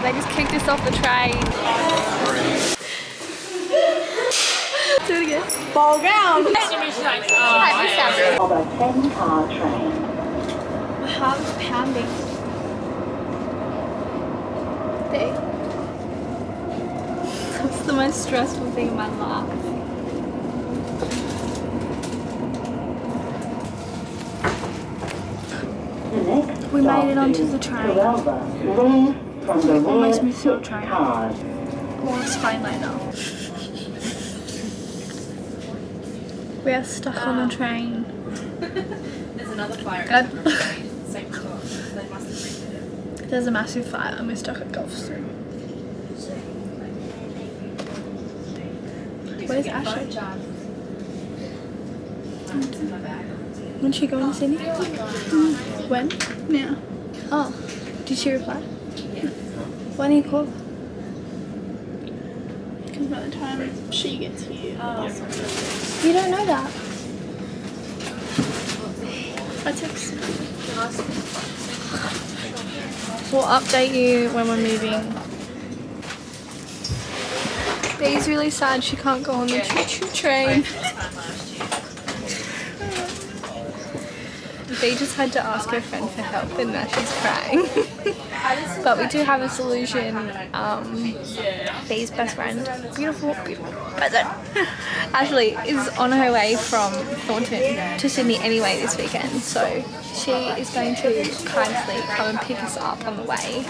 They just kicked us off the train. Do it again. Fall down. Of a 10-car train. My heart was pounding. That's the most stressful thing in my life. We made it onto the train. We almost missed the train. We'll explain later. We are stuck on the train. There's another fire God. at the train. Same stop. They must have reached it. There's a massive fire and we're stuck at Gulf Stream. Where's Ashley? When she going to Sydney? When? Now. Oh. Did she reply? Yeah. Why didn't you call her? Because by the time she gets here, You don't know that. I text her. We'll update you when we're moving. Bee's really sad she can't go on the choo-choo train. Bee just had to ask her friend for help and now she's crying. But we do have a solution. Bee's best friend, beautiful present, Ashley, is on her way from Thornton to Sydney anyway this weekend. So she is going to kindly come and pick us up on the way.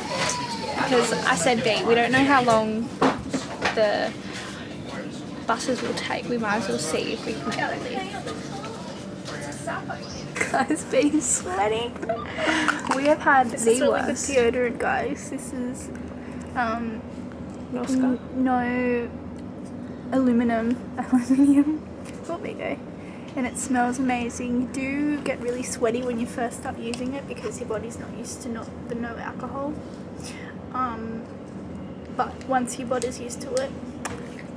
Because I said, Bee, we don't know how long the buses will take. We might as well see if we can get early. Guys, Bee's sweating. We have had This the is really good worst. deodorant, guys. This is Oscar. no aluminium. Oh, there you go. And it smells amazing. You do get really sweaty when you first start using it because your body's not used to the no alcohol. But once your body's used to it,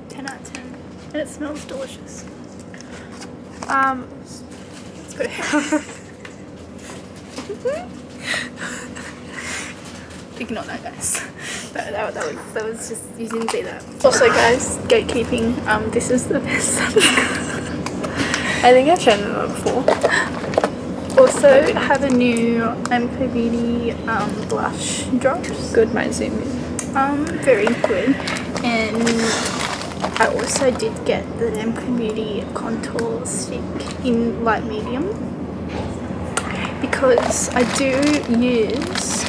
10 out of 10. And it smells delicious. Let's put it Ignore that, guys. That was just, you didn't see that. Also, guys, gatekeeping. This is the best. I think I've shown them before. Also, I have a new MK Beauty blush drops. Good, might zoom in. Very good. And I also did get the MK Beauty contour stick in light medium because I do use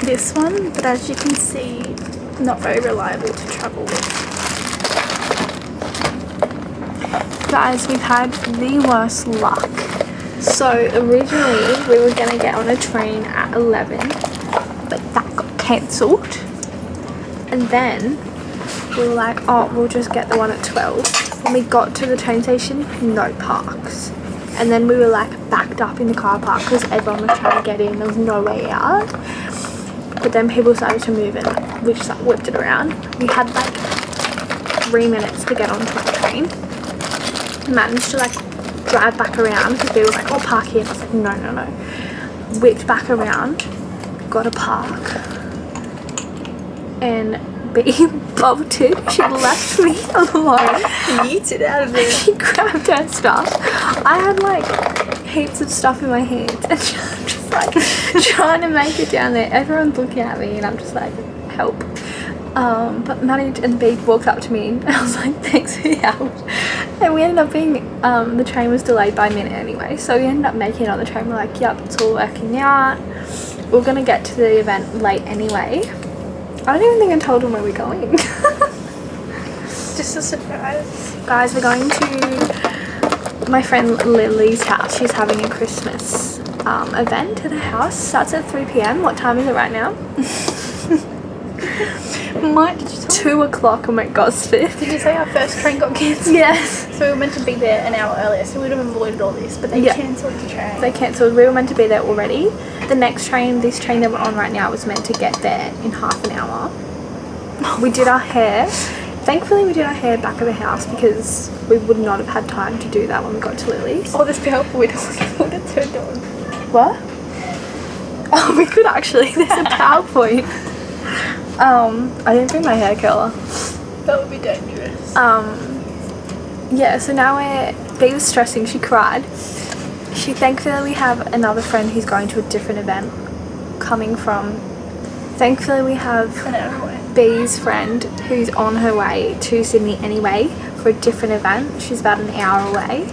this one, but as you can see, not very reliable to travel with. Guys, we've had the worst luck. So originally we were gonna get on a train at 11, but that got cancelled. And then we were like, oh, we'll just get the one at 12. When we got to the train station, no parks. And then we were like backed up in the car park because everyone was trying to get in. There was no way out. But then people started to move and we just like whipped it around. We had like 3 minutes to get onto the train. Managed to like drive back around because we were like, oh, park here. And I was like, no. Whipped back around, got a park. And Bee bolted. She left me alone. Yeeted out of there. She grabbed her stuff. I had like heaps of stuff in my hands and I'm just like trying to make it down there. Everyone's looking at me and I'm just like, help. But managed, and Bee walked up to me and I was like, thanks for your help. And we ended up being, the train was delayed by a minute anyway, so we ended up making it on the train. We're like, yep, it's all working out. We're gonna get to the event late anyway. I don't even think I told them where we're going. Just a surprise. Guys, we're going to my friend Lily's house. She's having a Christmas event at her house. Starts at 3 p.m. What time is it right now? Did you 2 o'clock and we're at Gosford. Did you say our first train got cancelled? Yes. So we were meant to be there an hour earlier, so we would have avoided all this, but they cancelled the train. They cancelled. We were meant to be there already. The next train, this train that we're on right now, was meant to get there in half an hour. We did our hair. Thankfully, we did our hair back at the house because we would not have had time to do that when we got to Lily's. Oh, this powerful window would have turned on. What? Oh, we could actually. There's a PowerPoint. I didn't bring my hair curler. That would be dangerous. Yeah, so now Bea was stressing, she cried. Thankfully we have another friend who's going to a different event thankfully we have Bea's friend who's on her way to Sydney anyway for a different event. She's about an hour away.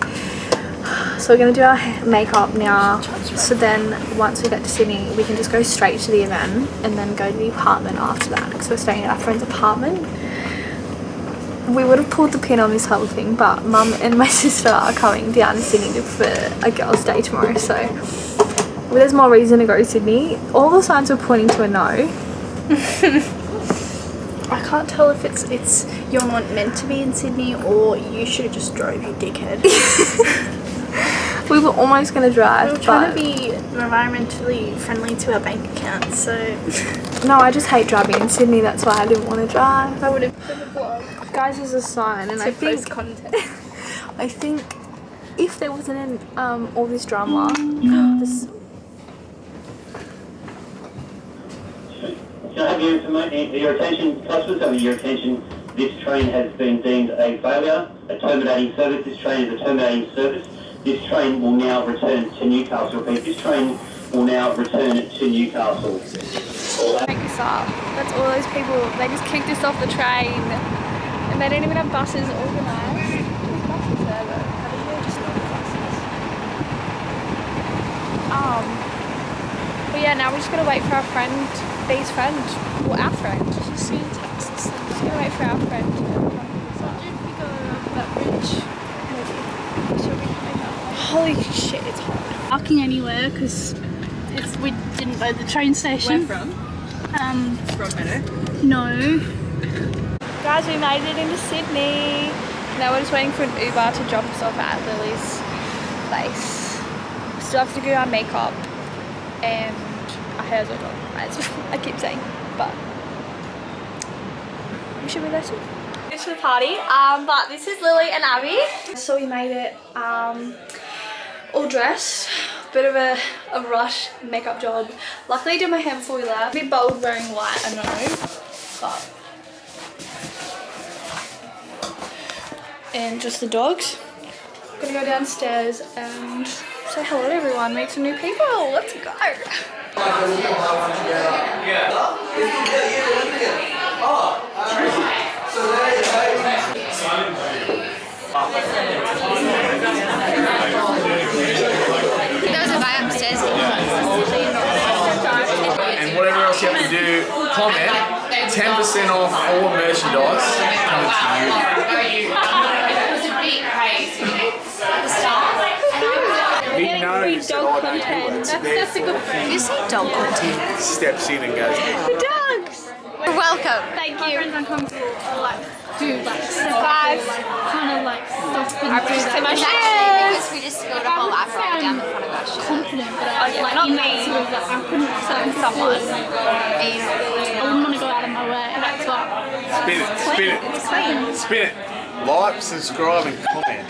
So we're going to do our makeup now, so then once we get to Sydney we can just go straight to the event and then go to the apartment after that, because we're staying at our friend's apartment. We would have pulled the pin on this whole thing, but Mum and my sister are coming down to Sydney for a girls' day tomorrow, so there's more reason to go to Sydney. All the signs are pointing to a no. I can't tell if it's you're not meant to be in Sydney or you should have just drove, you dickhead. We were almost going to drive, We were trying to be environmentally friendly to our bank account, so... No, I just hate driving in Sydney, that's why I didn't want to drive. I would have put a vlog. Guys, there's a sign, and I think content. I think if there wasn't all this drama, this... Can I have your attention, customers, have your attention. This train has been deemed a failure, a terminating service. This train is a terminating service. This train will now return to Newcastle. Repeat, this train will now return to Newcastle. Make this up. That's all those people, they just kicked us off the train and they don't even have buses organised. There's buses there though. I think they're just not buses. But yeah, now we're just gonna wait for our friend, Bea's friend, or our friend. She's seeing texts. We're just gonna wait for our friend to come pick us up. Did we go up that bridge? Holy shit, it's hot. Parking anywhere because we didn't know the train station. Where from? Broadmeadow? No. Guys, we made it into Sydney. Now we're just waiting for an Uber to drop us off at Lily's place. We still have to do our makeup and our hair's all done, as I keep saying, but we should be there soon. It's to the party, but this is Lily and Abby. So we made it all dressed. Bit of a rush makeup job. Luckily I did my hair before we left. A bit bold wearing white, I know, but... And just the dogs. Gonna go downstairs and say hello to everyone, meet some new people. Let's go. There's a guy upstairs. And whatever else you have to do, comment 10% off all merchandise coming to you. Big nose. Dog content. That's a good friend. You say dog content. Steps in and goes, The dogs. You're welcome. Thank My you. friends uncomfortable or like do like step Guys. kind of like stop and I do just that. my It's shoes. actually because we just spilled a whole apple down the front of our shirt. Confident, but I yeah, like not in me. that sort of like I couldn't Someone. I wouldn't want to go out of my way. That's why. spin it, spin it, It's clean. spin it. Like, subscribe and comment.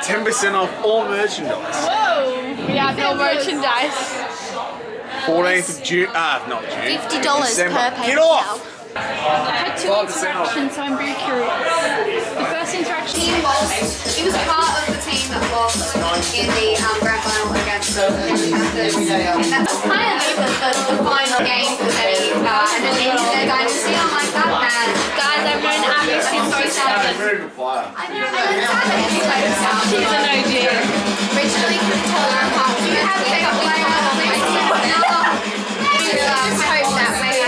10% off all merchandise. We have no merchandise. 14th of June, not June. $50 December. per paper Get off! towel. I had two 5% off. interactions, so I'm very curious. The first interaction. Team lost. He was part of the team that lost in the grand final against the Panthers. And that's kind of the final game for any their dynasty. I'm like that man. Guys, I've known Abby since Very good player. She's an OG. Originally couldn't tell her apart. Do you have a favorite player? Just hope that maybe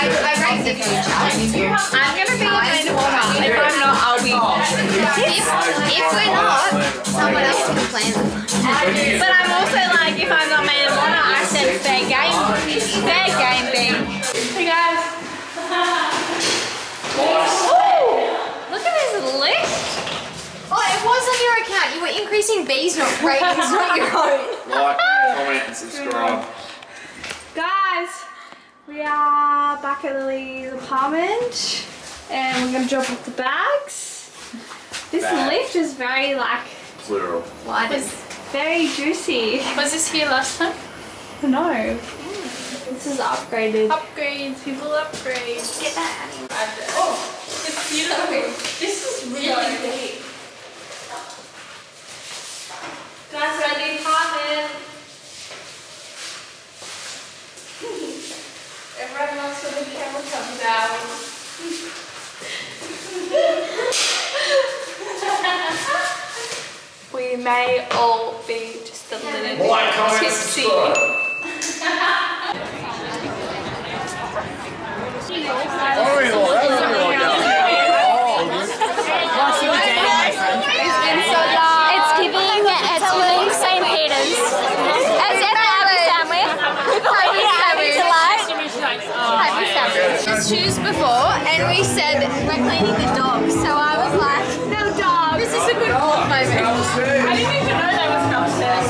I rate the future. I'm gonna be in the warm up. If I'm not, I'll be. If we're not, someone else can plan the fun. But I'm also like, if I'm not maid of honor, I said fair game. Fair game, B. Hey guys. Ooh, look at this lift. Oh, it was on your account. You were increasing B's ratings, not your own. Like, comment, and subscribe. Guys, we are back at Lily's apartment and we're gonna drop off the bags. This lift is very like, Plural. Why does very juicy. Was this here last time? No. This is upgraded. Upgrades, people upgrade. Get that. Oh, it's beautiful. This is really big. Guys, ready? Comment. Everyone wants when the camera comes out. We may all be just a little bit Like, comment, tipsy. subscribe. It's giving St. Peter's. As in a happy family. Happy delight. Happy family. Just shoes before, and we said we're cleaning the dogs. So I was like, no dog. This is a good vlog moment. I didn't even know that was downstairs.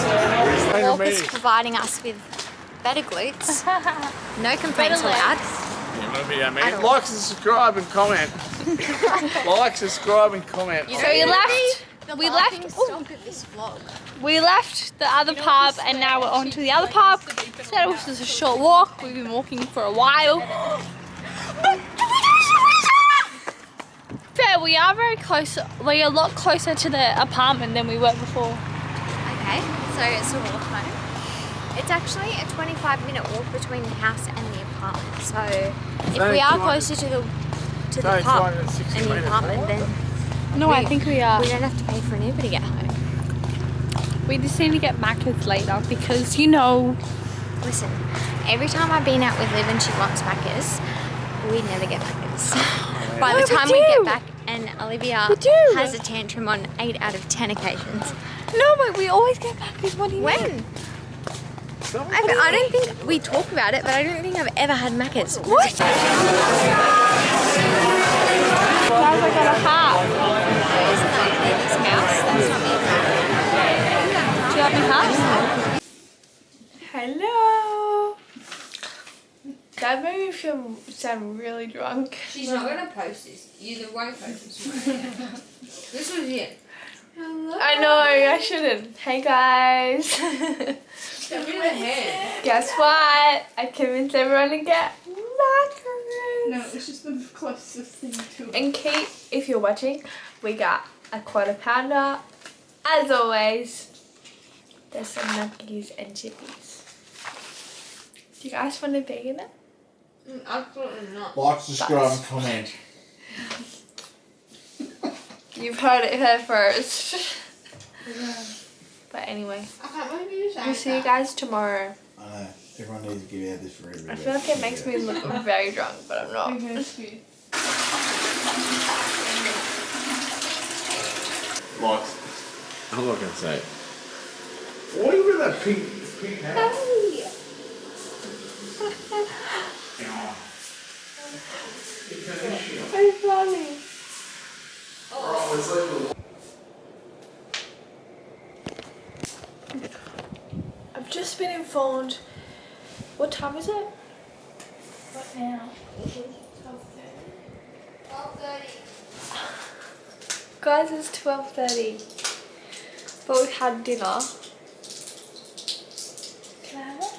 Walk is providing us with better glutes. No complaints allowed. Like, subscribe and comment. Like, subscribe and comment. So we left the other pub and now we're on to the other pub. So it was just a short walk. We've been walking for a while. But we are very close. We're a lot closer to the apartment than we were before. Okay, so it's a walk home. It's actually a 25-minute walk between the house and the apartment. So if we are closer to the pub and the apartment, then No, I think we are. we don't have to pay for an Uber to get home. We just need to get Macca's later because, you know, Listen, every time I've been out with Liv and she wants Macca's, we never get Macca's. By the time we get back, and Olivia has a tantrum on 8 out of 10 occasions. no, but we always get Macca's. What do you mean? When? I don't think we talk about it, but I don't think I've ever had Macca's. What? Guys, I got a hat. Isn't that Lily's house? That's not me. Do you have a hat? Hello. That made me sound really drunk. She's not going to post this. You won't post this. This was it. I know, I shouldn't. Hey guys. Give me the hand. Guess what? I convinced everyone to get macarons. No, it's just the closest thing to it. And Kate, if you're watching, we got a quarter pounder. As always, there's some nuggies and chippies. Do you guys want to bake in it? Absolutely not. Like, subscribe, and comment. You've heard it here first. But anyway, I can't believe you just we'll see you guys tomorrow. I know. Everyone needs to give out this for everybody. I feel like it makes me look very drunk, but I'm not. Like, I'm not going to say it. Why you wear that pink hat? So funny. I've just been informed. What time is it? What now? 12:30. Guys, it's 12:30. But we've had dinner. Can I have it?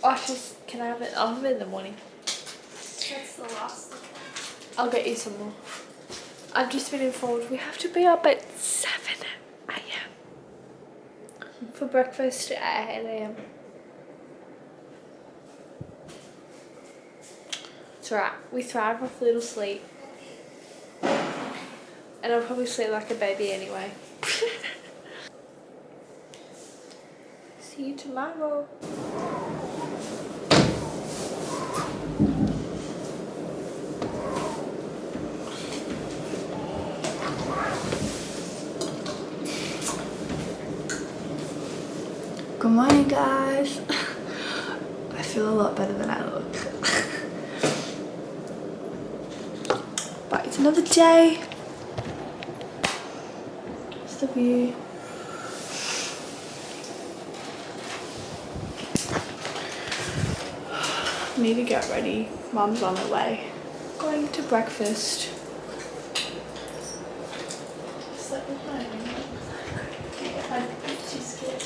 Oh, can I have it? I'll have it in the morning. That's the last one. I'll get you some more. I've just been informed we have to be up at 7 a.m. for breakfast at 8 a.m. It's alright, we thrive off little sleep. And I'll probably sleep like a baby anyway. See you tomorrow. Good morning, guys. I feel a lot better than I look. But it's another day. It's the view. Need to get ready. Mum's on her way. Going to breakfast. Slept with my she's scared.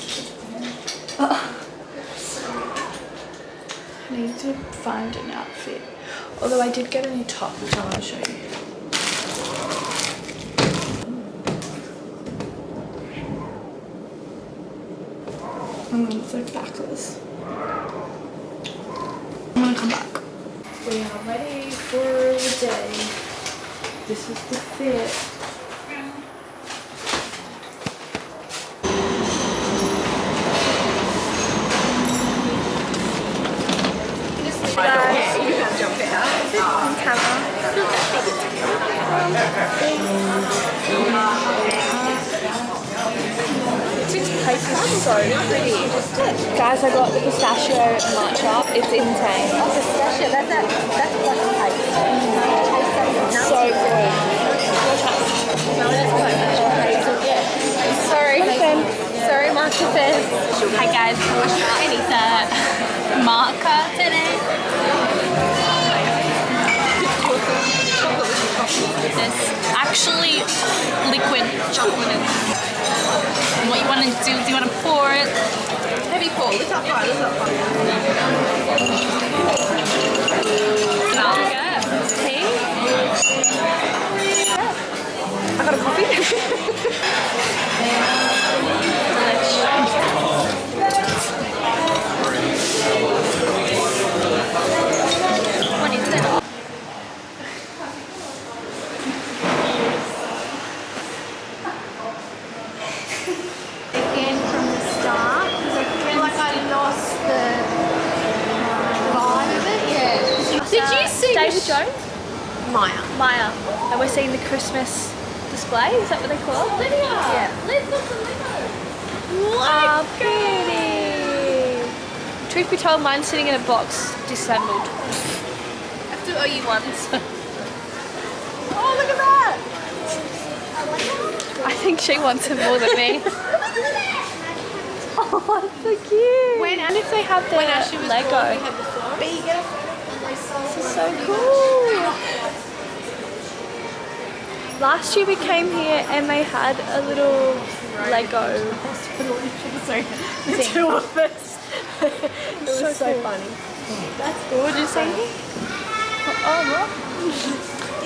need to find an outfit. Although I did get a new top, which I want to show you. It's like backless. I'm gonna come back. We are ready for the day. This is the fit. This place is so pretty. Guys, I got the pistachio matcha. It's insane. Oh, pistachio, that's what I like. So good. Sorry. Sorry, marker fan. Hi guys, I need that marker today. This actually liquid chocolate. And what you want to do is you want to pour it. Maybe pour. Let's not fry. Tea. I got a coffee. What is it? Again from the start, because I feel like I lost the vibe of it. Yeah. Did you see David Jones? Maya. Maya. And we're seeing the Christmas display. Is that what they call it? Lydia. Yeah. Let's look at Lego. Wow, pretty. Truth be told, mine's sitting in a box, disassembled. I have to owe you once. Oh, look at that! I think she wants it more than me. Oh, that's so cute. And if they have the Lego. This is so cool. Last year we came here and they had a little Lego Sorry, the two of us. It was so funny. That's cool. What did you say? Oh,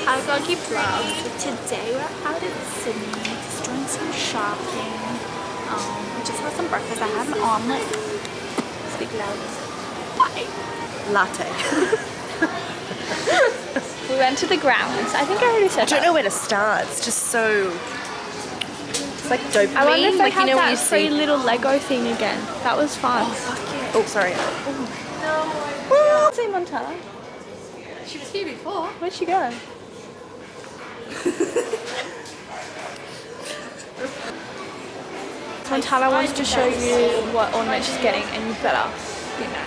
Hi Vloggy Vlogs. Today we're out in Sydney just doing some shopping. We just had some breakfast. I had an omelette. Speak loud. Why? Latte. we went to the grounds. I think I already said I don't know where to start. It's just so... It's like dopamine. I wonder if they like, have you know, that free little Lego thing again. That was fun. Oh, sorry. Oh, see Montana. She was here before. Where'd she go? Montana wants to show you what ornament she's getting, and you better, you know.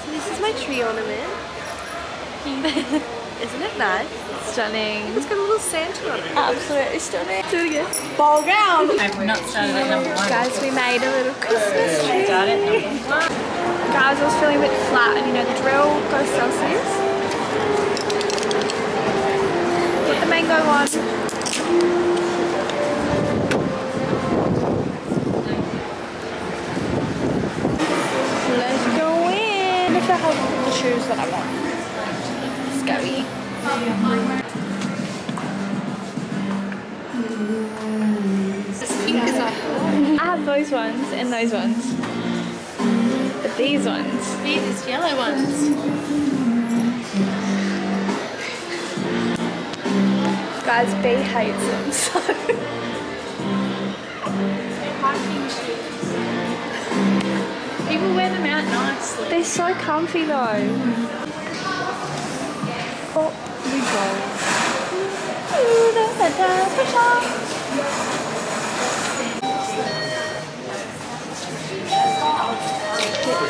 So this is my tree ornament. Isn't it nice? Stunning. It's got a little Santa on it. Absolutely stunning. Do it again. Ball gown. I've not started at number one. Guys, we made a little Christmas tree. Started at number one. Guys, I was feeling a bit flat, and you know the drill, go Celsius. Put the mango on. Let's go in. If I have the shoes that I want. Scary. As pink as I I have those ones and those ones. But these ones. these yellow ones. Guys, B hates them so. People wear them out nicely. They're so comfy though. Oh, we go. Ooh, that's a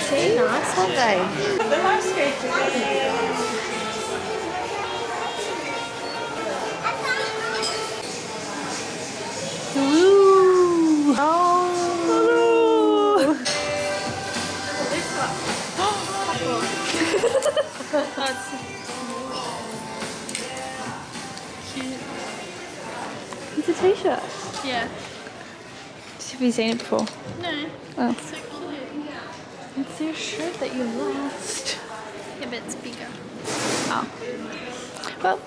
See? Nice, aren't they? Ooh. Oh. That's cute. It's a t-shirt. Yeah. Have you seen it before? No. Oh. So cute. It's your shirt that you lost. Yeah, but it's bigger. Oh. Well,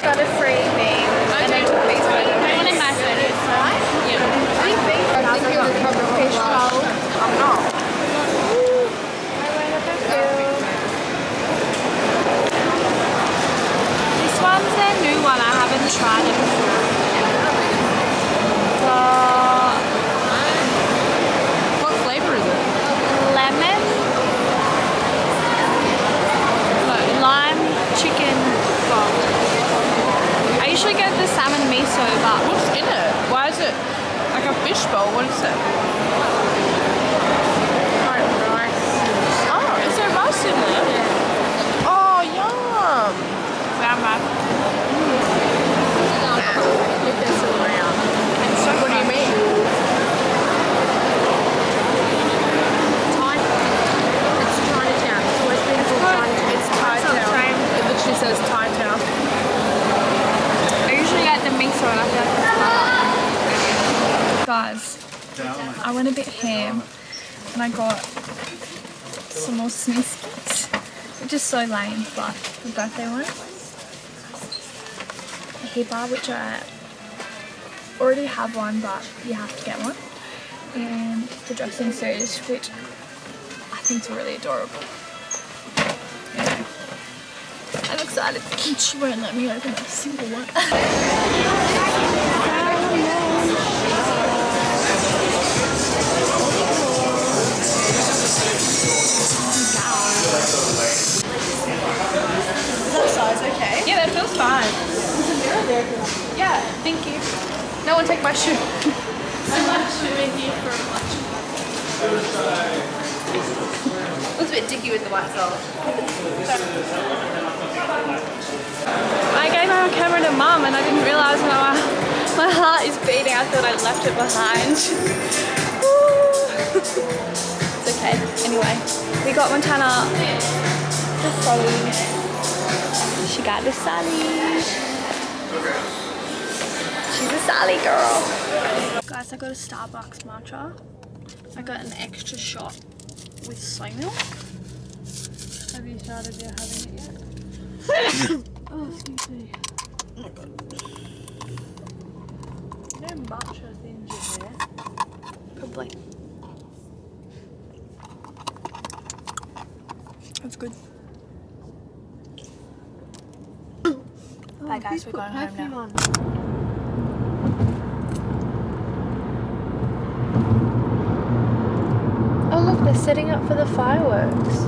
got a freebie. I do took these photos. One of my photos, right? Yeah. I think you're the cover Fish roll. I'm not. This one's a new one. I haven't tried it before. What flavour is it? Lemon. No, lime chicken bowl. I usually get the salmon miso, but What's in it? Why is it like a fish bowl? What is it? Oh, is there rice in there? Oh, yum! What do you mean? It's Chinatown. It's always been called Chinatown. It's Thai town. It literally says Thai town. I usually get the miso and I feel like it's guys, I went a bit ham and I got some more sniskis, which is so lame, but the birthday one. A hipper, which I already have one, but you have to get one. And the dressing sodas, which I think is really adorable. Anyway, I'm excited. She won't let me open a single one. Is that size okay? Yeah, that feels fine. There's a mirror there. Yeah, thank you. No one take my shoe. Looks a bit dicky with the white salt. I gave my camera to Mum and I didn't realise that my heart is beating. I thought I left it behind. It's okay. Anyway, we got Montana the Sally. She got the Sally. She's a Sally girl. Guys, I got a Starbucks matcha. I got an extra shot with soy milk. Have you started having it yet? Oh, excuse me. No matcha things in there. Probably. That's good. Bye guys, we're going home now. Oh look, they're setting up for the fireworks.